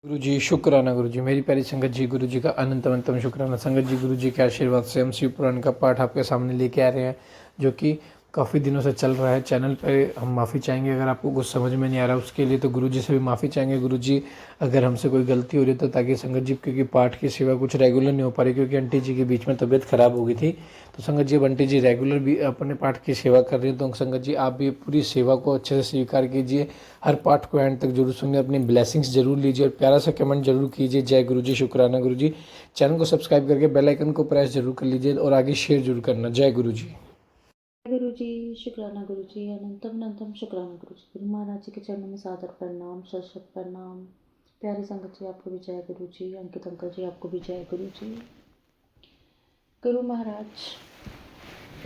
गुरु जी शुक्राना गुरु जी, मेरी प्यारी संगत जी, गुरु जी का अनंत अनंतम शुक्राना। संगत जी, गुरु जी के आशीर्वाद से हम शिव पुराण का पाठ आपके सामने लेके आ रहे हैं, जो कि काफ़ी दिनों से चल रहा है चैनल पे। हम माफ़ी चाहेंगे अगर आपको कुछ समझ में नहीं आ रहा उसके लिए, तो गुरु जी से भी माफ़ी चाहेंगे। गुरु जी, अगर हमसे कोई गलती हो रही है तो, ताकि संगत जी, क्योंकि पाठ की सेवा कुछ रेगुलर नहीं हो पा रही, क्योंकि आंटी जी के बीच में तबीयत खराब हो गई थी। तो संगत जी, अब आंटी जी रेगुलर भी अपने पाठ की सेवा कर रही है, तो संगत जी आप भी पूरी सेवा को अच्छे से स्वीकार कीजिए। हर पाठ को एंड तक जरूर सुनिए, अपनी ब्लेसिंग्स जरूर लीजिए और प्यारा सा कमेंट जरूर कीजिए। जय गुरु जी, शुक्राना गुरु जी। चैनल को सब्सक्राइब करके बेल आइकन को प्रेस जरूर कर लीजिए और आगे शेयर जरूर करना। जय गुरु जी। गुरु जी शुक्राना गुरु जी, अनंतम अनंतम शुक्राना गुरु जी। गुरु महाराज जी के चरणों में सादर प्रणाम, सशक्त प्रणाम। प्यारी संगत जी आपको भी जय गुरु जी। अंकित अंकल जी आपको भी जय गुरु जी। गुरु महाराज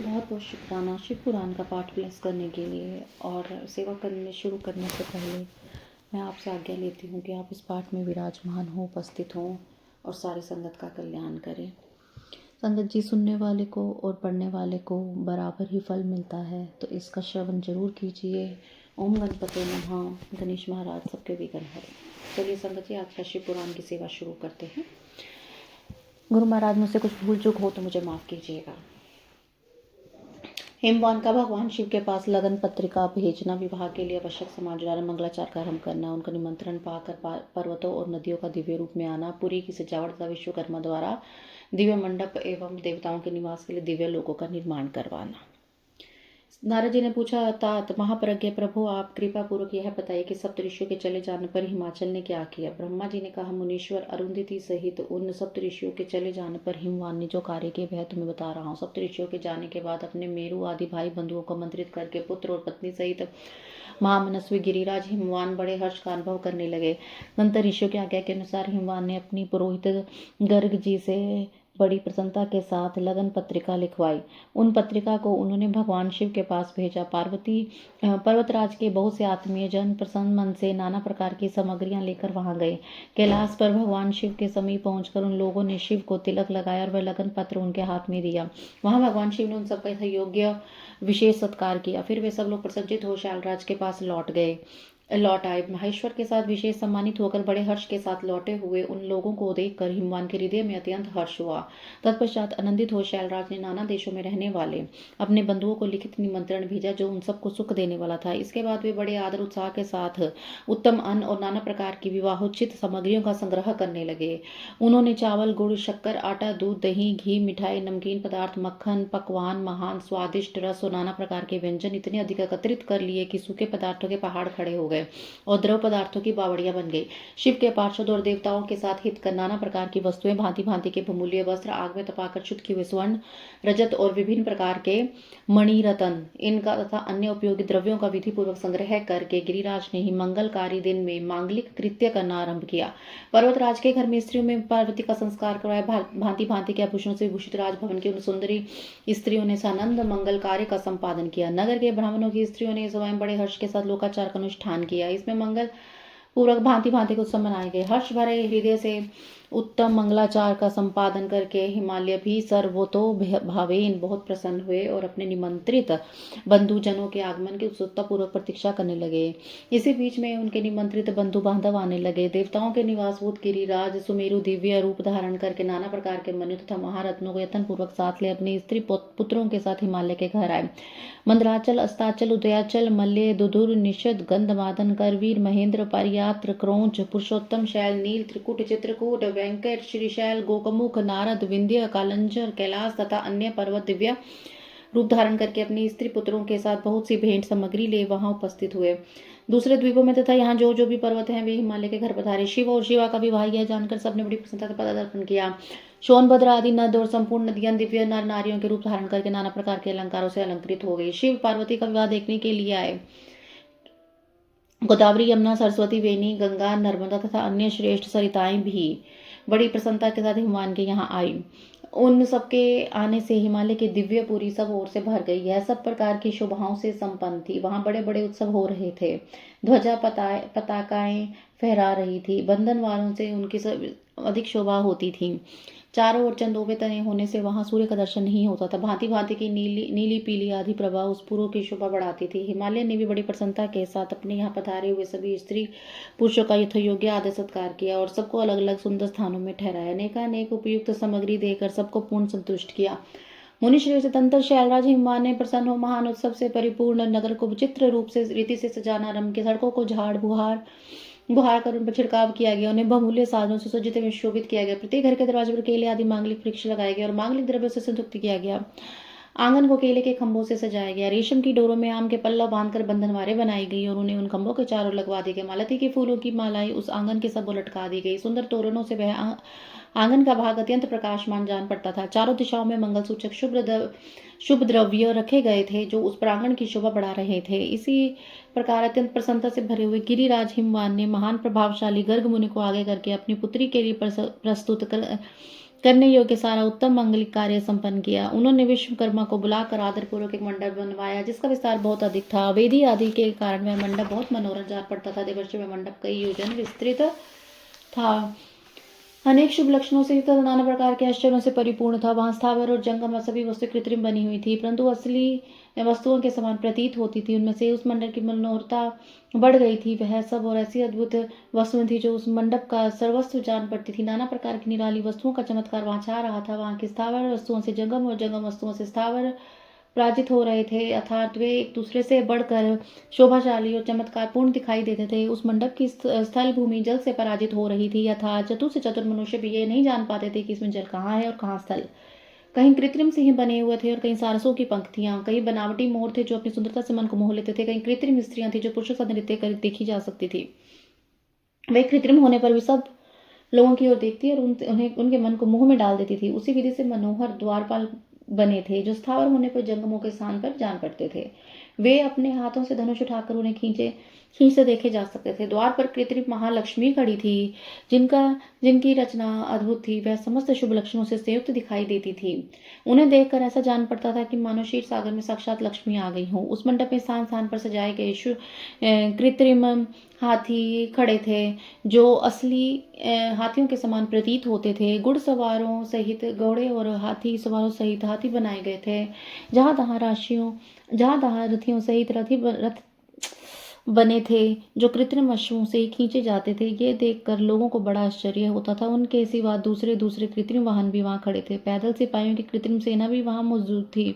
बहुत बहुत शुक्राना शिव पुराण का पाठ ब्लेस करने के लिए। और सेवा करने शुरू करने से पहले मैं आपसे आज्ञा लेती हूँ कि आप इस पाठ में विराजमान हों, उपस्थित हों और सारी संगत का कल्याण करें। संगत जी, सुनने वाले को और पढ़ने वाले को बराबर ही फल मिलता है, तो इसका श्रवण जरूर कीजिए। ओम गणपते नमः। गणेश महाराज सबके विघ्न हरे। चलिए संगत जी, आज का शिव पुराण की सेवा शुरू करते हैं। गुरु महाराज, मुझसे कुछ भूल चूक हो तो मुझे माफ़ कीजिएगा। हिमवान का भगवान शिव के पास लगन पत्रिका भेजना, विवाह के लिए आवश्यक समाचार, मंगलाचार कर्म करना, उनका निमंत्रण पाकर पर्वतों और नदियों का दिव्य रूप में आना, पुरी की सजावट तथा विश्वकर्मा द्वारा दिव्य मंडप एवं देवताओं के निवास के लिए दिव्य लोकों का निर्माण करवाना। नारद जी ने पूछा, तात महाप्रज्ञ प्रभु, आप कृपा पूर्वक यह बताइए कि सप्तऋषियों के चले जाने पर हिमाचल ने क्या किया। ब्रह्मा जी ने कहा, मुनीश्वर, अरुंधति सहित उन सप्तऋषियों के चले जाने पर हिमवान ने जो कार्य किए वह तुम्हें बता रहा हूँ। सप्तऋषियों के जाने के बाद अपने मेरु आदि भाई बंधुओं को आमंत्रित करके पुत्र और पत्नी सहित महामनस्वी गिरिराज हिमवान बड़े हर्ष का अनुभव करने लगे। नंतर ऋषियों की आज्ञा के अनुसार हिमवान ने अपनी पुरोहित गर्ग जी से बड़ी प्रसन्नता के साथ लगन पत्रिका लिखवाई। उन पत्रिका को उन्होंने भगवान शिव के पास भेजा। पर्वतराज के बहुत से आत्मीय जन प्रसन्न मन से नाना प्रकार की सामग्रियां लेकर वहां गए। कैलाश पर भगवान शिव के समीप पहुंचकर उन लोगों ने शिव को तिलक लगाया और वह लगन पत्र उनके हाथ में दिया। वहां भगवान शिव ने उन सबका योग्य विशेष सत्कार किया। फिर वे सब लोग प्रसन्नचित्त हो शैलराज के पास लौट आए। महेश्वर के साथ विशेष सम्मानित होकर बड़े हर्ष के साथ लौटे हुए उन लोगों को देखकर हिमवान के हृदय में अत्यंत हर्ष हुआ। तत्पश्चात आनंदित हो शैलराज ने नाना देशों में रहने वाले अपने बंधुओं को लिखित निमंत्रण भेजा, जो उन सबको सुख देने वाला था। इसके बाद वे बड़े आदर उत्साह के साथ उत्तम अन्न और नाना प्रकार की विवाहोचित सामग्रियों का संग्रह करने लगे। उन्होंने चावल, गुड़, शक्कर, आटा, दूध, दही, घी, मिठाई, नमकीन पदार्थ, मक्खन, पकवान, महान स्वादिष्ट रस और नाना प्रकार के व्यंजन इतने अधिक एकत्रित कर लिए कि सूखे पदार्थों के पहाड़ खड़े हो गए और द्रव पदार्थों की बावड़ियां बन गई। शिव के पार्षद और देवताओं के साथ हित कर नाना प्रकार की वस्तुएं, भांति भांति के बहुमूल्य वस्त्र, आग में तपाकर शुद्ध किए हुए स्वर्ण, रजत और विभिन्न प्रकार के मणि, रतन, इनका तथा अन्य उपयोगी द्रव्यों का विधि पूर्वक संग्रह करके गिरिराज ने ही मंगलकारी दिन में मांगलिक कृत्य करना आरंभ किया। पर्वतराज के घर में स्त्रियों में पार्वती का संस्कार करवाया। भांति भांति के आभूषणों से विभूषित राजभवन की उन सुंदरी स्त्रियों ने सानंद मंगल कार्य का संपादन किया। नगर के ब्राह्मणों की स्त्रियों ने स्वयं बड़े हर्ष के साथ लोकाचार का अनुष्ठान किया। इसमें मंगल पूर्वक भांति भांति के उत्सव मनाए गए। हर्ष भरे हृदय से उत्तम मंगलाचार का संपादन करके हिमालय भी सर्वतो भावेन बहुत प्रसन्न हुए और अपने निमंत्रित बंधुजनों के आगमन की उत्सुकता पूर्वक प्रतीक्षा करने लगे। इसी बीच में उनके निमंत्रित बंधु बांधव आने लगे। देवताओं के निवासभूत गिरिराज सुमेरु दिव्य रूप धारण करके नाना प्रकार के मनु तथा महारत्नों को यत्न पूर्वक साथ ले अपने स्त्री पुत्रों के साथ हिमालय के घर आए। मंदराचल, अस्ताचल, उदयाचल, मल्य, दुदुर, निषद, गंधमादन, करवीर, महेंद्र, परियात्र, क्रौंच, पुरुषोत्तम, शैल, नील, त्रिकुट, चित्रकूट, वेंकट, श्रीशैल, गोकमुख, नारद, विंध्य, कालंजर, कैलाश तथा अन्य पर्वत दिव्य रूप धारण करके अपनी स्त्री पुत्रों के साथ बहुत सी भेंट सामग्री ले वहां उपस्थित हुए। दूसरे द्वीपों में तथा यहाँ जो जो भी पर्वत हैं वे हिमालय के घर पधारे। शिव और शिवा का विवाह यह जानकर सबने बड़ी प्रसन्नता से पदार्पण किया। सोनभद्र आदि नद और संपूर्ण नदियां दिव्य नर नारियों के रूप धारण करके नाना प्रकार के अलंकारों से अलंकृत हो गई। शिव पार्वती का विवाह देखने के लिए आए। गोदावरी, यमुना, सरस्वती, वेणी, गंगा, नर्मदा तथा अन्य श्रेष्ठ सरिताएं भी बड़ी प्रसन्नता के साथ हिमवान के यहाँ आई। उन सबके आने से हिमालय की दिव्यपुरी सब ओर से भर गई। यह सब प्रकार की शोभाओं से संपन्न थी। वहां बड़े बड़े उत्सव हो रहे थे। ध्वजा पताकाएं फहरा रही थी। बंधन वालों से उनकी सब अधिक शोभा होती थी। चारों ओर चंदोबे तने होने से वहां सूर्य का दर्शन नहीं होता था। भांति भांति की नीली नीली पीली आधी प्रभा उस पुरों की शोभा बढ़ाती थी। हिमालय ने भी बड़ी प्रसन्नता के साथ अपने यहाँ पधारे हुए सभी स्त्री पुरुषों का यथोयोग्य आदर सत्कार किया और सबको अलग अलग सुंदर स्थानों में ठहराया। अनेकानेक उपयुक्त सामग्री देकर सबको पूर्ण संतुष्ट किया। मुनि श्रेष्ठ तंत्र शैलराज हिमवान ने प्रसन्न हो महान उत्सव से परिपूर्ण नगर को विचित्र रूप से रीति से सजाना आरंभ किया। सड़कों को झाड़ बुहार कर उन पर छिड़काव किया गया, उन्हें बहुमूल्य साधनों से सज्जित एवं शोभित किया गया। प्रत्येक घर के दरवाजे पर केले आदि मांगलिक वृक्ष लगाए गए और मांगलिक द्रव्यों से संतुष्ट किया गया। आंगन को केले के खंभों से सजाया गया। रेशम की डोरों में आम के पल्लव बांधकर बंधनवारें बनाई गई और उन्हें उन खंभों के चारों लगवा दी गई। मालती के फूलों की मालाएं उस आंगन के सब लटका दी गई। सुंदर तोरणों से वह आंगन का भाग अत्यंत प्रकाशमान जान पड़ता था। चारों दिशाओं में मंगल सूचक शुभ द्रव्य रखे गए थे जो उस प्रांगण की शोभा बढ़ा रहे थे। इसी प्रकार अत्यंत प्रसन्नता से भरे हुए गिरिराज हिमवान ने महान प्रभावशाली गर्ग मुनि को आगे करके अपनी पुत्री के लिए प्रस्तुत करने योग्य सारा उत्तम मंगलिक कार्य संपन्न किया। उन्होंने विश्वकर्मा को बुलाकर आदरपूर्वक एक मंडप बनवाया जिसका विस्तार बहुत अधिक था। वेदी आदि के कारण वह मंडप बहुत मनोरंजन जान पड़ता था। देवर्षि में मंडप कई योजन विस्तृत था। अनेक शुभ लक्षणों से युक्त नाना प्रकार के आश्चर्यों से परिपूर्ण था। वहां स्थावर और जंगम सभी वस्तु कृत्रिम बनी हुई थी परंतु असली वस्तुओं के समान प्रतीत होती थी। उनमें से उस मंडप की मनोहरता बढ़ गई थी। वह सब और ऐसी अद्भुत वस्तुएं थी जो उस मंडप का सर्वस्व जान पड़ती थी। नाना प्रकार की निराली वस्तुओं का चमत्कार वहां छा रहा था। वहां की स्थावर वस्तुओं से जंगम और जंगम वस्तुओं से स्थावर पराजित हो रहे थे, अर्थात वे एक दूसरे से बढ़कर शोभाशाली और चमत्कारपूर्ण दिखाई देते थे। उस मंडप की स्थल भूमि जल से पराजित हो रही थी, अर्थात चतुर से चतुर मनुष्य भी ये नहीं जान पाते थे कि इसमें जल कहाँ है और कहाँ स्थल। कहीं कृत्रिम सिंह बने हुए थे और कहीं सारसों की पंक्तियां, कहीं बनावटी मोर थे जो अपनी सुंदरता से मन को मोह लेते थे, कहीं कृत्रिम स्त्रियां थी जो पुरुषों का नृत्य कर देखी जा सकती थी। वे कृत्रिम होने पर भी सब लोगों की ओर देखती और उन्हें उनके मन को मोह में डाल देती थी। उसी विधि से मनोहर द्वारपाल बने थे जो स्थावर होने पर जंगमों के स्थान पर जान पड़ते थे। वे अपने हाथों से धनुष उठाकर उन्हें खींच से देखे जा सकते थे। द्वार पर कृत्रिम महालक्ष्मी खड़ी थी जिनकी रचना अद्भुत थी। वह समस्त शुभ लक्षणों से संयुक्त दिखाई देती थी। उन्हें देखकर ऐसा जान पड़ता था कि मानो क्षीर सागर में साक्षात लक्ष्मी आ गई हो। उस मंडप में स्थान स्थान पर सजाए गए कृत्रिम हाथी खड़े थे जो असली हाथियों के समान प्रतीत होते थे। घुड़सवारों सहित घोड़े और हाथी सवारों सहित हाथी बनाए गए थे। जहां तहां रथियों सहित रथ बने थे जो कृत्रिम अश्वों से खींचे जाते थे। ये देखकर लोगों को बड़ा आश्चर्य होता था। उनके सिवा दूसरे कृत्रिम वाहन भी वहां खड़े थे। पैदल सिपाहियों की कृत्रिम सेना भी वहां मौजूद थी।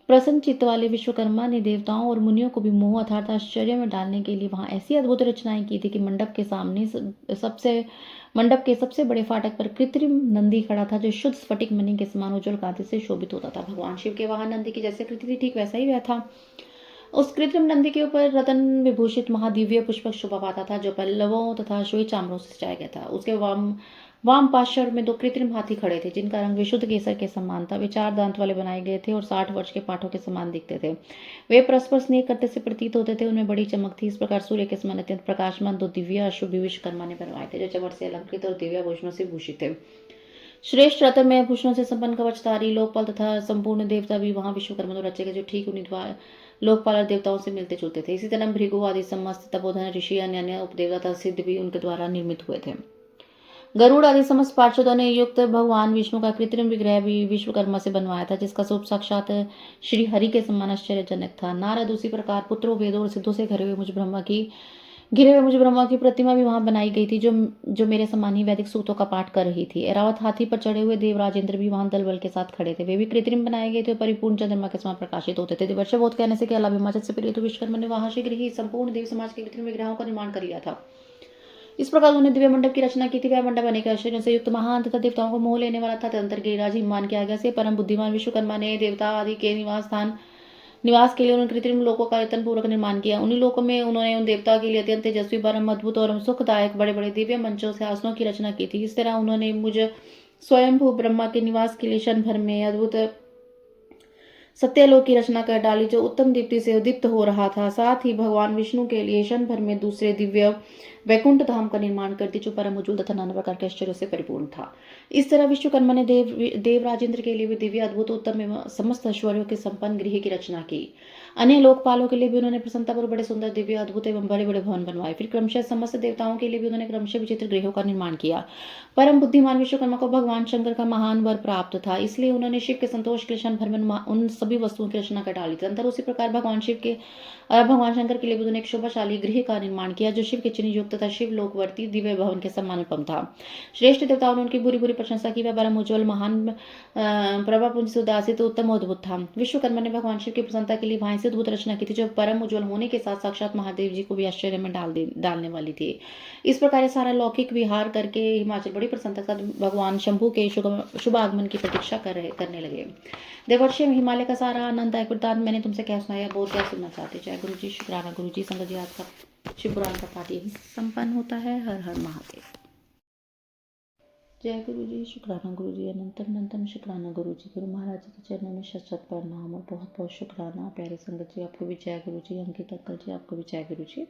प्रसन्न चित्त वाले विश्वकर्मा ने देवताओं और मुनियों को भी मोह अर्थात आश्चर्य में डालने के लिए वहां ऐसी अद्भुत रचनाएं की थी कि मंडप के सबसे बड़े फाटक पर कृत्रिम नंदी खड़ा था जो शुद्ध स्फटिक मणि के समान उज्जवल कांति से शोभित होता था। भगवान शिव के वाहन नंदी की जैसे कृति थी ठीक वैसा ही वह था। उस कृत्रिम नंदी के ऊपर रतन विभूषित महादिव्य पुष्पक शोभा पाता था जो पल्लवों तथा श्वेत चामरों से सजाया गया था। उसके वाम पार्श्व में 2 कृत्रिम हाथी खड़े थे जिनका रंग विशुद्ध केसर के समान था। वे 4 दांत वाले बनाए गए थे और 60 वर्ष के पाठों के समान दिखते थे। वे परस्पर स्नेह करते से प्रतीत होते थे। उनमें बड़ी चमक थी। इस प्रकार सूर्य के समान अत्यंत प्रकाशमान 2 दिव्य अश्व विश्वकर्मा ने बनवाए थे जो चमड़ से अलंकृत और दिव्य भूषणों से भूषित थे। श्रेष्ठ रत्न में भूषणों से संपन्न कवचधारी लोकपाल तथा संपूर्ण देवता भी वहां विश्वकर्मा द्वारा रचे गए जो ठीक उन्हीं द्वारा लोकपाल और देवताओं से मिलते जुलते थे। इसी तरह भृगु आदि समस्त तपोधन ऋषि अन्य उपदेवता सिद्ध भी उनके द्वारा निर्मित हुए थे। गरुड़ आदि समस्त पार्षदों ने युक्त भगवान विष्णु का कृत्रिम विग्रह भी विश्वकर्मा से बनवाया था जिसका स्वरूप साक्षात श्री हरि के समान आश्चर्यजनक था। नारद उसी प्रकार पुत्रों वेदों और सिद्धों से घिरे हुए मुझ ब्रह्मा की प्रतिमा भी वहां बनाई गई थी जो मेरे समान ही वैदिक सूक्तों का पाठ कर रही थी। एरावत हाथी पर चढ़े हुए देवराज इंद्र भी वहां दल बल के साथ खड़े थे। वे भी कृत्रिम बनाए गए थे और परिपूर्ण चंद्रमा के समान प्रकाशित होते थे। देवर्षि बहुत कहने से अलावा हिमाचल से प्रेरित विश्वकर्मा ने वहां शीघ्र ही संपूर्ण देव समाज के कृत्रिम विग्रहों का निर्माण कर लिया था। इस प्रकार उन्होंने दिव्य मंडप की रचना की थी। वह मंडप अनेक आश्चर्यों से युक्त महान तथा देवताओं को मोह लेने वाला था। तदंतर गिरिराज हिमवान की आज्ञा से परम बुद्धिमान विश्वकर्मा ने देवता आदि के निवास के लिए उन्होंने कृत्रिम लोकों का यत्न पूर्वक निर्माण किया। उन्हीं लोकों में उन्होंने उन देवता के लिए अत्यंत तेजस्वी परम अद्भुत और सुखदायक बड़े बड़े दिव्य मंचों से आसनों की रचना की थी। इस तरह उन्होंने मुझ स्वयंभू ब्रह्मा के निवास के लिए क्षण भर में अद्भुत सत्यलोक की रचना कर डाली जो उत्तम दीप्ति से उद्दीप्त हो रहा था। साथ ही भगवान विष्णु के लिए क्षण भर में दूसरे दिव्य वैकुंठ धाम का निर्माण कर दी, जो परम उज्ज्वल तथा नाना प्रकार के आश्चर्यों से परिपूर्ण था। इस तरह विश्वकर्मा ने देव राजेंद्र के लिए भी दिव्य, अद्भुत, उत्तम एवं समस्त ऐश्वर्यों के संपन्न गृह की रचना की। अन्य लोकपालों के लिए भी उन्होंने प्रसन्नतापूर्वक बड़े सुंदर, दिव्य, अद्भुत एवं बड़े बड़े भवन बनवाए। फिर क्रमशः समस्त देवताओं के लिए भी उन्होंने क्रमशः विचित्र गृहों का निर्माण किया। परम बुद्धिमान विश्वकर्मा को भगवान शंकर का महान वर प्राप्त था, इसलिए उन्होंने शिव के संतोष के लिए क्षण भर में उन सभी वस्तुओं की रचना कर डाली। तदंतर उसी प्रकार भगवान शंकर के लिए भी उन्होंने एक शोभाशाली गृह का निर्माण किया, जो शिव के चिन्ह युक्त तथा शिव लोकवर्ती दिव्य भवन के समान अनुपम था। श्रेष्ठ देवताओं ने उनकी बुरी बुरी प्रशंसा की। वह परम उज्ज्वल, महान, प्रभापुंज से उदासित, उत्तम, अद्भुत था। विश्वकर्मा ने भगवान शिव की प्रसन्नता के लिए वहां से अद्भुत रचना की थी, जो परम उज्ज्वल होने के साथ साक्षात महादेव जी को भी आश्चर्य में डालने वाली थी। इस प्रकार सारा लौकिक विहार करके हिमाचल बड़ी प्रसन्नता से भगवान शंभु के शुभ आगमन की प्रतीक्षा करने लगे। देवर्षि हिमालय का सारा आनंददायक वृत्तांत मैंने तुमसे क्या सुनाया, बहुत क्या सुनना चाहते। जय गुरु जी, शुक्राना गुरु जी। संगत जी, आज का शिव पुराण का पाठ यही संपन्न होता है। हर हर महादेव। जय गुरु जी, शुक्राना गुरु जी, अनंतम शुक्राना गुरु जी। गुरु महाराज जी के चरणों में शत शत प्रणाम और बहुत बहुत शुक्राना। प्यारे संगत जी, आपको भी जय गुरु जी। अंकित अंकल जी, आपको भी जय गुरु जी।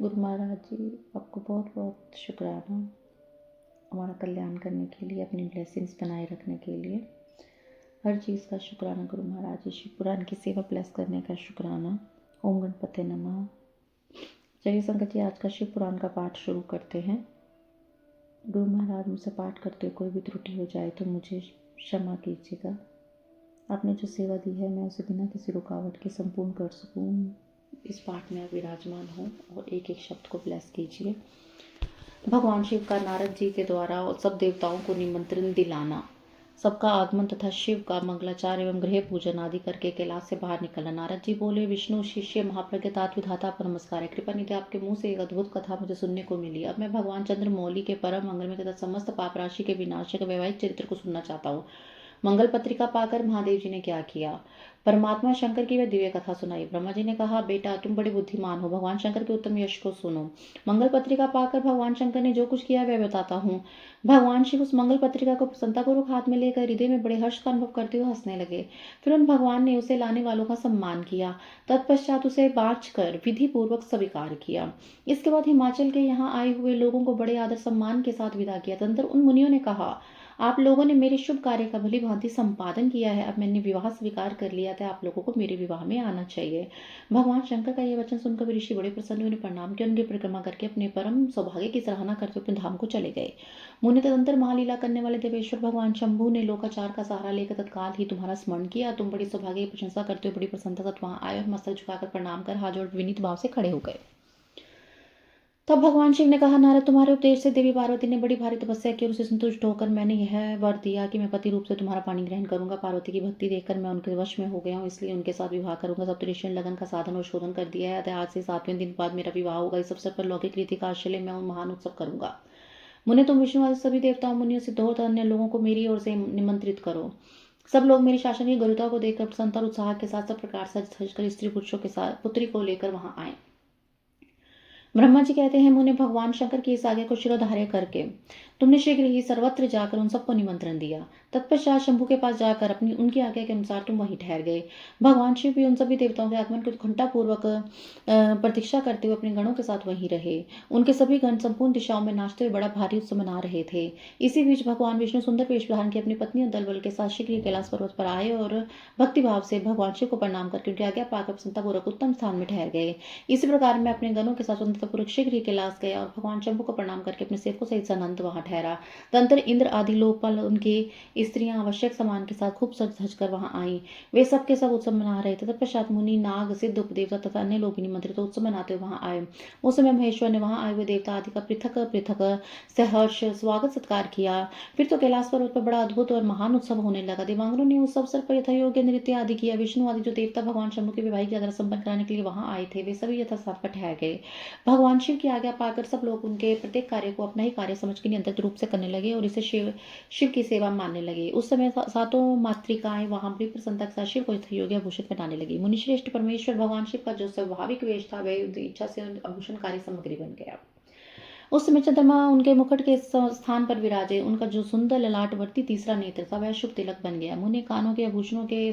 गुरु महाराज जी, आपको बहुत बहुत शुक्राना हमारा कल्याण करने के लिए, अपनी ब्लेसिंग्स बनाए रखने के लिए, हर चीज़ का शुक्राना गुरु महाराज जी। शिव पुराण की सेवा प्लस करने का शुक्राना। ओम गणपते नमः। चलिए संगत जी, आज का शिव पुराण का पाठ शुरू करते हैं। गुरु महाराज, मुझसे पाठ करते हुए कोई भी त्रुटि हो जाए तो मुझे क्षमा कीजिएगा। आपने जो सेवा दी है मैं उसे बिना किसी रुकावट के संपूर्ण कर सकूं, इस पाठ में विराजमान हूँ और एक एक शब्द को ब्लेस कीजिए। भगवान शिव का नारद जी के द्वारा और सब देवताओं को निमंत्रण दिलाना, सबका आगमन तथा शिव का मंगलाचार एवं गृह पूजन आदि करके कैलाश से बाहर निकलना। नारद जी बोले, विष्णु शिष्य महाप्रज्ञ तात विधाता पर नमस्कार है। कृपा निधि, आपके मुंह से एक अद्भुत कथा मुझे सुनने को मिली। अब मैं भगवान चंद्रमौली के परम मंगल में तथा समस्त पाप राशि के विनाशक वैवाहिक चरित्र को सुनना चाहता हूँ। मंगल पत्रिका पाकर महादेव जी ने क्या किया। परमात्मा शंकर की वह दिव्य कथा सुनाई। ब्रह्मा जी ने कहा, बेटा तुम बड़े बुद्धिमान हो, भगवान शंकर के उत्तम यश को सुनो। मंगल पत्रिका पाकर भगवान शंकर ने जो कुछ किया वह बताता हूँ। भगवान शिव उस मंगल पत्रिका को प्रसन्नतापूर्वक हाथ में लेकर हृदय में बड़े हर्ष का अनुभव करते हुए हंसने लगे। फिर उन भगवान ने उसे लाने वालों का सम्मान किया। तत्पश्चात उसे बाँच कर विधि पूर्वक स्वीकार किया। इसके बाद हिमाचल के यहाँ आए हुए लोगों को बड़े आदर सम्मान के साथ विदा किया। तदंतर उन मुनियों ने कहा, आप लोगों ने मेरे शुभ कार्य का भली भांति संपादन किया है। अब मैंने विवाह स्वीकार कर लिया था, आप लोगों को मेरे विवाह में आना चाहिए। भगवान शंकर का यह वचन सुनकर ऋषि बड़े प्रसन्न हुए, प्रणाम किया, उनकी परिक्रमा करके अपने परम सौभाग्य की सराहना करते अपने धाम को चले गए। मुनि तदंतर महालीला करने वाले देवेश्वर भगवान शंभु ने लोकाचार का सहारा लेकर तत्काल ही तुम्हारा स्मरण किया। तुम बड़ी सौभाग्य की प्रशंसा करते हुए बड़ी प्रसन्नता से वहां आए और मस्तक झुकाकर प्रणाम कर हाथ जोड़ विनीत भाव से खड़े हो गए। तब भगवान शिव ने कहा, नारद, तुम्हारे उपदेश से देवी पार्वती ने बड़ी भारी तपस्या की और उसे संतुष्ट होकर मैंने यह वर दिया कि मैं पति रूप से तुम्हारा पानी ग्रहण करूंगा। पार्वती की भक्ति देखकर मैं उनके वश में हो गया हूँ, इसलिए उनके साथ विवाह करूंगा। सप्तऋषियों ने लगन का साधन और शोधन कर दिया है, अतः आज से 7वें दिन बाद मेरा विवाह होगा। इस अवसर पर लौकिक रीति का आश्चर्य मैं महान उत्सव करूंगा। मुने, तुम विष्णु आदि सभी देवताओं, मुनियों, सिद्धों तथा अन्य लोगों को मेरी ओर से निमंत्रित करो। सब लोग मेरी शासन की गरुड़ता को देखकर प्रसन्नता और उत्साह के साथ सब प्रकार सज धज कर स्त्री पुरुषों के साथ पुत्री को लेकर वहां आए। ब्रह्मा जी कहते हैं, मुने, भगवान शंकर की इस आज्ञा को शिरोधार्य करके तुमने शीघ्र ही सर्वत्र जाकर उन सबको निमंत्रण दिया। तत्पश्चात शंभु के पास जाकर अपनी उनकी आज्ञा के अनुसार तुम वहीं ठहर गए। भगवान शिव भी उन सभी देवताओं के आगमन की उत्कंठापूर्वक प्रतीक्षा करते हुए अपने गणों के साथ वहीं रहे। उनके सभी गण संपूर्ण दिशाओं में नाचते हुए बड़ा भारी उत्सव मना रहे थे। इसी बीच भगवान विष्णु सुंदर वेश धारण की अपनी पत्नी और दल बल के साथ शीघ्र ही कैलाश पर्वत पर आए और भक्तिभाव से भगवान शिव को प्रणाम करके उनकी आज्ञा पाकर प्रसन्नतापूर्वक उत्तम स्थान में ठहर गए। इसी प्रकार मैं अपने गणों के साथ स्वतंत्रपूर्वक शीघ्र ही कैलाश गया और भगवान शंभु को प्रणाम करके अपने सेवकों सहित सनंत वहां ठहरा। तंत्र इंद्र आदि लोकपाल उनकी स्त्रियां आवश्यक सामान के साथ खूब सज धज कर वहां आई। वे सब के सब उत्सव मना रहे थे। तत्पश्चात मुनि, नाग, सिद्ध, उपदेवता तथा अन्य लोग निमंत्रित तो उत्सव मनाते हुए वहां आए। उस समय महेश्वर ने वहां आए हुए देवता आदि का पृथक पृथक सहर्ष स्वागत सत्कार किया। फिर तो कैलाश पर्वत पर बड़ा अद्भुत और महान उत्सव होने लगा। देवांगनों ने उस अवसर पर यथायोग्य नृत्य आदि किया। विष्णु आदि जो देवता भगवान शंभु की वैवाहिक यात्रा संपन्न कराने के लिए वहां आए थे, वे सभी यथास्थान पर ठहर गए। भगवान शिव की आज्ञा पाकर सब लोग उनके प्रत्येक कार्य को अपना ही कार्य समझ के नियंत्रित रूप से करने लगे और इसे शिव की सेवा मानने लगे। उस समय सातों मातृकाएं वहां बड़ी प्रसन्नता के साथ शिव को यथायोग्य आभूषित बनाने लगी। मुनिश्रेष्ठ परमेश्वर भगवान शिव का जो स्वाभाविक वेश था वह उनकी इच्छा से आभूषणकारी सामग्री बन गया। उस समय चंद्रमा उनके मुकुट के स्थान पर विराजे। उनका जो सुंदर ललाटवर्ती तीसरा नेत्र था वह शुभ तिलक बन गया। मुनि कानों के आभूषणों के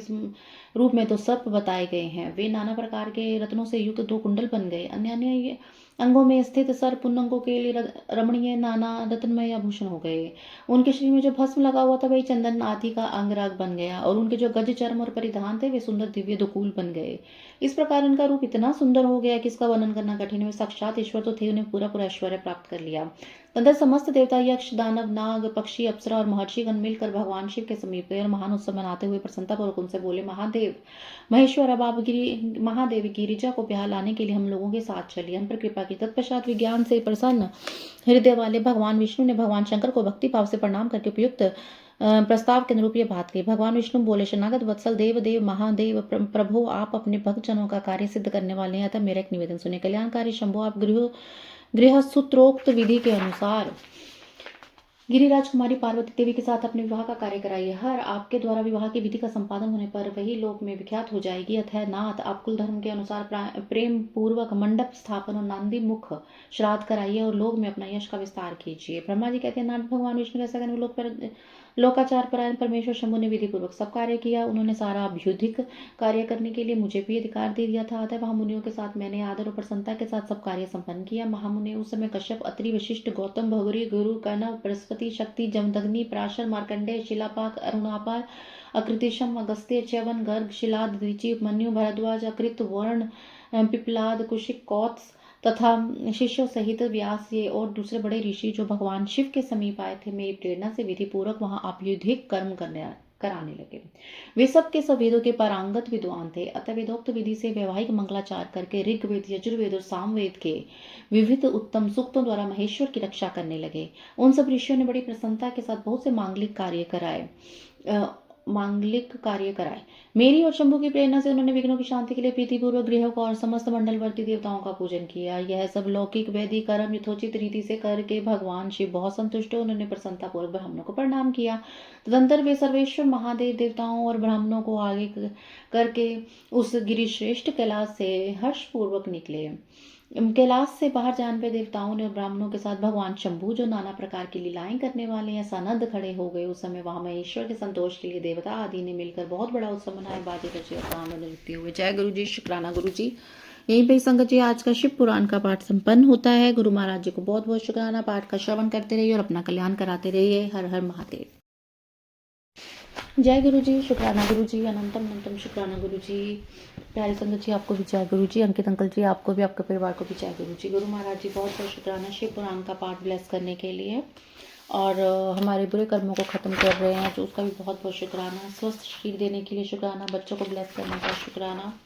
रूप में तो सर्प बताए गए हैं। वे नाना प्रकार के रत्नों से युक्त 2 कुंडल बन गए। अन्य अन्य अंगों में स्थित सर्प उन अंगों के लिए रमणीय नाना रत्नमय आभूषण हो गए। उनके शरीर में जो भस्म लगा हुआ था वही चंदन आदि का अंगराग बन गया, और उनके जो गज चर्म और परिधान थे वे सुंदर दिव्य दुकूल बन गए। इस प्रकार उनका रूप इतना सुंदर हो गया कि इसका वर्णन करना कठिन है। वे साक्षात ईश्वर तो थे, उन्हें पूरा पूरा ऐश्वर्य प्राप्त कर लिया। तदंतर समस्त देवता, यक्ष, दानव, नाग, पक्षी, अप्सरा और महर्षिगण मिलकर भगवान शिव के समीप गए और महान उत्सव मनाते हुए प्रसन्नतापूर्वक उनसे बोले, महादेव महेश्वर, अब आप महादेव गिरिजा को ब्याह लाने के लिए हम लोगों के साथ चलिए, हम पर कृपा की। तत्पश्चात विज्ञान से प्रसन्न हृदय वाले भगवान विष्णु ने भगवान शंकर को भक्ति भाव से प्रणाम करके उपयुक्त प्रस्ताव के अनुरूप ये बात कही। भगवान विष्णु बोले, शरणागत वत्सल देव देव महादेव प्रभु, आप अपने भक्त जनों का कार्य सिद्ध करने वाले हैं, अतः मेरा एक निवेदन सुने। कल्याणकारी शंभु, आप गृह सूत्रोक्त विधि के अनुसार गिरिराज कुमारी पार्वती देवी के साथ अपने विवाह का कार्य कराइए। हर आपके द्वारा विवाह की विधि का संपादन होने पर वही लोक में विख्यात हो जाएगी। अतः नाथ, आप कुल धर्म के अनुसार प्रेम पूर्वक मंडप स्थापन और नांदी मुख श्राद्ध कराइए और लोक में अपना यश का विस्तार कीजिए। ब्रह्मा जी कहते हैं, नाथ भगवान विष्णु कैसा करने लोकाचार परायण परमेश्वर शंभु ने विधि पूर्वक सब कार्य किया। उन्होंने सारा अभ्युधिक कार्य करने के लिए मुझे भी अधिकार दे दिया था। अतः महामुनियों के साथ मैंने आदर और प्रसन्नता के साथ सब कार्य संपन्न किया। महामुनि उस समय कश्यप, अत्रि, वशिष्ठ, गौतम, भगुरी, गुरु, कनव, बृहस्पति, शक्ति, जमदग्नि, पराशर, मार्कंडेय, शिलापाक, अरुणापार, अकृतिशम, अगस्त्य, च्यवन, गर्ग, शिलाद, द्विची, उपमन्यु, भरद्वाज, अकृत, वर्ण, पिपलाद, कुशिक, कौत्स तथा शिष्यों सहित व्यास ये और दूसरे बड़े ऋषि जो भगवान शिव के समीप आए थे, मेरी प्रेरणा से विधि पूर्वक वहां अभ्युधिक कर्म कराने लगे। वे सब के सब वेदों के पारंगत विद्वान थे। अतः वेदोक्त विधि से वैवाहिक मंगलाचार करके ऋग्वेद, यजुर्वेद और सामवेद के विविध उत्तम सूक्तों द्वारा महेश्वर की रक्षा करने लगे। उन सब ऋषियों ने बड़ी प्रसन्नता के साथ बहुत से मांगलिक कार्य कराए। मेरी और शंभु की प्रेरणा से उन्होंने विघ्नों की शांति के लिए प्रीतिपूर्वक गृह को और समस्त मंडलवर्ती देवताओं का पूजन किया। यह सब लौकिक वैदिक कर्म यथोचित रीति से करके भगवान शिव बहुत संतुष्ट हो। उन्होंने प्रसन्नता पूर्वक ब्राह्मणों को प्रणाम किया। तदंतर वे सर्वेश्वर महादेव देवताओं और ब्राह्मणों को आगे करके उस गिरिश्रेष्ठ कैलाश से हर्षपूर्वक निकले। कैलाश से बाहर जाने पे देवताओं ने और ब्राह्मणों के साथ भगवान शंभु जो नाना प्रकार की लीलाएं करने वाले हैं सनद खड़े हो गए। उस समय वहां महेश्वर के संतोष के लिए देवता आदि ने मिलकर बहुत बड़ा उत्सव मनाया, बाजे बजे और तांडव नृत्य हुए। जय गुरु जी, शुक्राना गुरु जी। यहीं पे संगत जी आज का शिव पुराण का पाठ संपन्न होता है। गुरु महाराज जी को बहुत बहुत शुक्राना। पाठ का श्रवण करते रहिए और अपना कल्याण कराते रहिए। हर हर महादेव। जय गुरु जी, शुक्राना गुरु जी, अनंतम अनंतम शुक्राना गुरु जी। प्यारी संगत जी आपको भी जय गुरु जी। अंकित अंकल जी आपको भी, आपके परिवार को भी जय गुरु जी। गुरु महाराज जी बहुत बहुत शुक्राना शिव पुराण का पाठ ब्लेस करने के लिए और हमारे बुरे कर्मों को खत्म कर रहे हैं तो उसका भी बहुत बहुत शुक्राना। स्वस्थ शरीर देने के लिए शुक्राना, बच्चों को ब्लेस करने का शुक्राना,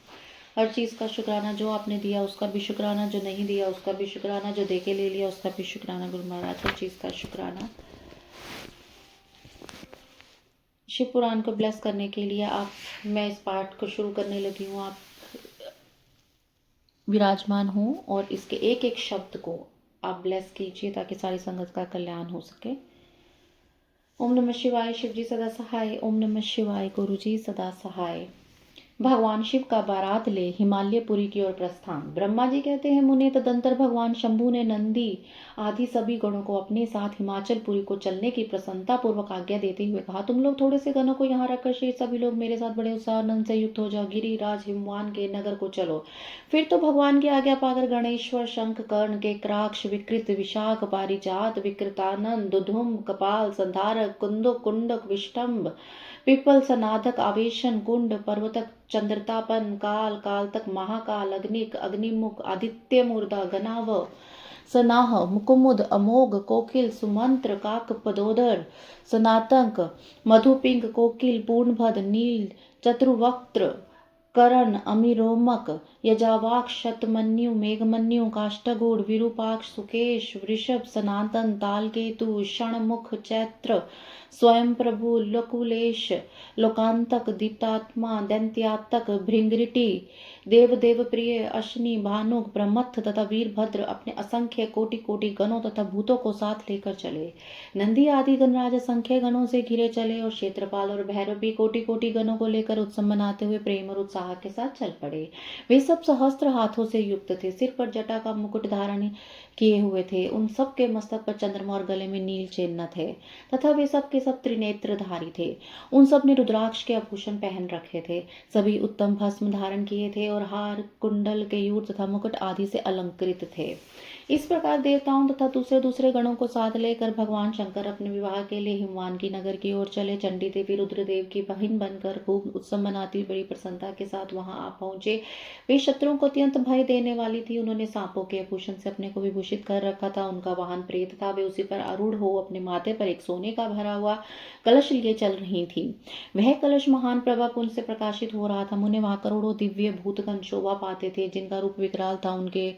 हर चीज़ का शुक्राना। जो आपने दिया उसका भी शुक्राना, जो नहीं दिया उसका भी शुक्राना, जो दे के ले लिया उसका भी शुक्राना। गुरु महाराज हर चीज़ का शुक्राना। शिव पुराण को ब्लेस करने के लिए मैं इस पाठ को शुरू करने लगी हूँ। आप विराजमान हो और इसके एक एक शब्द को आप ब्लेस कीजिए ताकि सारी संगत का कल्याण हो सके। ओम नमः शिवाय, शिव जी सदा सहाय। ओम नमः शिवाय, गुरु जी सदा सहाय। भगवान शिव का बारात ले हिमालयपुरी की ओर प्रस्थान। ब्रह्मा जी कहते हैं, मुने तदंतर भगवान शंभु ने नंदी आदि सभी गणों को अपने साथ हिमाचलपुरी को चलने की प्रसन्नता पूर्वक आज्ञा देते हुए कहा, तुम लोग थोड़े से गणों को यहाँ रखकर शेष सभी लोग मेरे साथ बड़े उत्साह आनंद से युक्त हो जाओ, गिरिराज हिमवान के नगर को चलो। फिर तो भगवान की आज्ञा पाकर गणेश्वर, शंख, कर्ण के क्राक्ष, विकृत, विशाख, पारिजात, विकृतानंद, दुधुम, कपाल, संधारक, कुंदक, कुंडक, विष्टम्भ, पिपल, सनाधक, आवेशन, कुंड, पर्वतक, चंद्रतापन, काल, काल तक, महाकाल, अग्निक, अग्निमुख, आदित्य मूर्धा, गनाव, सनाह, मुकुमुद, अमोघ, कोकिल, सुमंत्र, काक, पदोदर, सनातक, मधुपिंग, कोकिल, पूर्णभद, नील, चतुर्वक्त्र, करण, अमिरोमक, यजावाक्ष, शतमन्यु, मेघमन्यु, काष्ठगूढ़, विरूपाक्ष, सुकेश, वृषभ, सनातन, तालकेतु, क्षणमुख, चैत्र, स्वयं प्रभु, लकुलेश, लोकांतक, दीप्तात्मा, दैत्यातक, भृंगरिटी, देवदेव प्रिय, अश्नि, भानुक, प्रमथ तथा वीरभद्र अपने असंख्य कोटि कोटि गणों तथा भूतों को साथ लेकर चले। नंदी आदि गणराज असंख्य गणों से घिरे चले और क्षेत्रपाल और भैरव भी कोटि कोटि गणों को लेकर उत्सव मनाते हुए प्रेम और उत्साह के साथ चल पड़े। वे सब सब सहस्त्र हाथों से युक्त थे, सिर पर जटा का मुकुट धारण किए हुए थे। उन सब के मस्तक पर चंद्रमा और गले में नील चिन्ह थे तथा वे सब के सब त्रिनेत्रधारी थे। उन सब ने रुद्राक्ष के आभूषण पहन रखे थे, सभी उत्तम भस्म धारण किए थे और हार, कुंडल, केयूर तथा मुकुट आदि से अलंकृत थे। इस प्रकार देवताओं तथा दूसरे दूसरे गणों को साथ लेकर भगवान शंकर अपने विवाह के लिए हिमवान की नगर की ओर चले। चंडी देवी रुद्रदेव की बहिन बनकर खूब उत्सव मनाती बड़ी प्रसन्नता के साथ वहां आ पहुंचे। वे शत्रुओं को अत्यंत भय देने वाली थी। उन्होंने सांपों के आभूषण से अपने को विभूषित कर रखा था। उनका वाहन प्रेत था। वे उसी पर आरूढ़ हो अपने माथे पर एक सोने का भरा हुआ कलश लिए चल रही थी। वह कलश महान प्रभा पुंज से प्रकाशित हो रहा था। मुने वहां करोड़ों दिव्य भूतगण शोभा पाते थे, जिनका रूप विकराल था। उनके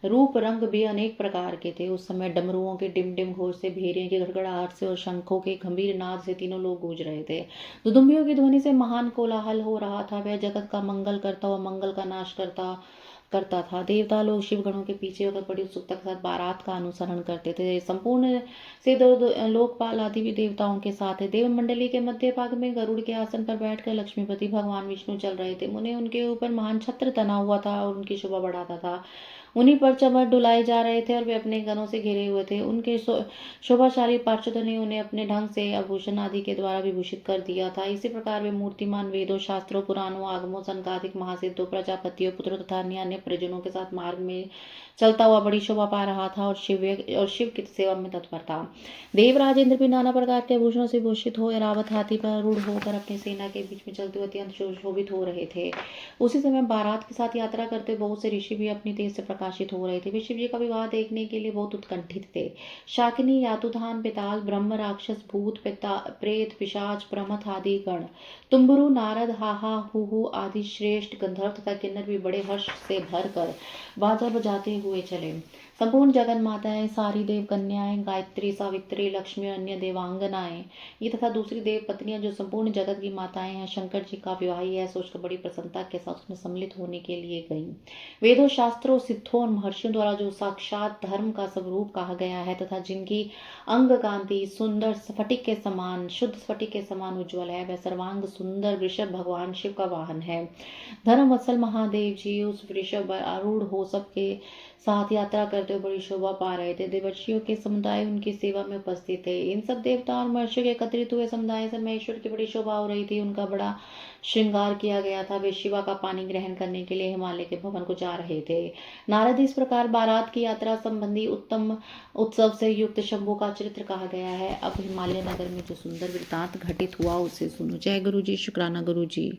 रूप रंग भी अनेक प्रकार के थे। उस समय डमरुओं के डिम डिम घोष से, भेड़ियों की गड़गड़ाहट से और शंखों के गंभीर नाद से तीनों लोग गूंज रहे थे। दुदुम्बियों की ध्वनि से महान कोलाहल हो रहा था। वह जगत का मंगल करता हुआ मंगल का नाश करता था। देवता लोग शिवगणों के पीछे होकर बड़ी उत्सुकता के साथ बारात का अनुसरण करते थे। संपूर्ण से दो लोकपाल आदि भी देवताओं के साथ है। देव मंडली के मध्य भाग में गरुड़ के आसन पर बैठकर लक्ष्मीपति भगवान विष्णु चल रहे थे। मुने उनके ऊपर महान छत्र तना हुआ था और उनकी शोभा बढ़ाता था। उन्हीं पर चमर डुलाए जा रहे थे और वे अपने गणों से घिरे हुए थे। उनके शोभाशाली पार्षदों ने उन्हें अपने ढंग से आभूषण आदि के द्वारा विभूषित कर दिया था। इसी प्रकार वे मूर्तिमान वेदों, शास्त्रों, पुराणों, आगमों, संकादिक, महासिद्धों, प्रजापतियों, पुत्रों तथा अन्य अन्य प्रजनों के साथ मार्ग में चलता हुआ बड़ी शोभा पा रहा था और शिव की सेवा में तत्पर था। देवराज इंद्र भी नाना प्रकार के आभूषणों से भूषित हो एरावत हाथी पर रूढ़ होकर अपनी सेना के बीच में चलते हुए अत्यंत शोभित हो रहे थे। उसी समय बारात के साथ यात्रा करते बहुत से ऋषि भी अपनी तेज से प्रकाशित हो रहे थे। वे शिव जी का विवाह देखने के लिए बहुत उत्कंठित थे। शाकिनी, यातुधान, बेताल, ब्रह्म, राक्षस, भूत, प्रेत, पिशाच, प्रमथ आदि गण, तुम्बुरु, नारद, हाहा, हुहु आदि श्रेष्ठ गंधर्व तथा किन्नर भी बड़े हर्ष से भरकर बाजा बजाते हुए चले। संपूर्ण जगन माताएं, सारी देव कन्याएं, गायत्री, सावित्री, लक्ष्मी और अन्य देवांगनाएं, ये तथा दूसरी देव पत्नियां जो संपूर्ण जगत की माताएं हैं, शंकर जी का विवाह है सोचकर बड़ी प्रसन्नता के साथ उसमें सम्मिलित होने के लिए गईं। वेदों, शास्त्रों, सिद्धों और महर्षियों द्वारा जो साक्षात धर्म का स्वरूप कहा गया है तथा जिनकी अंग कांति सुंदर स्फटिक के समान, शुद्ध स्फटिक के समान उज्ज्वल है, वह सर्वांग सुंदर वृषभ भगवान शिव का वाहन है। धर्म वत्सल महादेव जी उस वृषभ पर आरूढ़ हो सबके साथ यात्रा करते हुए बड़ी शोभा पा रहे थे। देवर्षियों के समुदाय उनकी सेवा में उपस्थित थे। इन सब देवताओं और महर्षियों के एकत्रित हुए समुदाय से महेश्वर की बड़ी शोभा हो रही थी। उनका बड़ा श्रृंगार किया गया था। वे शिवा का पानी ग्रहण करने के लिए हिमालय के भवन को जा रहे थे। नारद इस प्रकार बारात की यात्रा संबंधी उत्तम उत्सव से युक्त शंभू का चरित्र कहा गया है। अब हिमालय नगर में जो सुंदर वृतांत घटित हुआ उसे सुनो। जय गुरु जी, शुक्राना गुरु जी।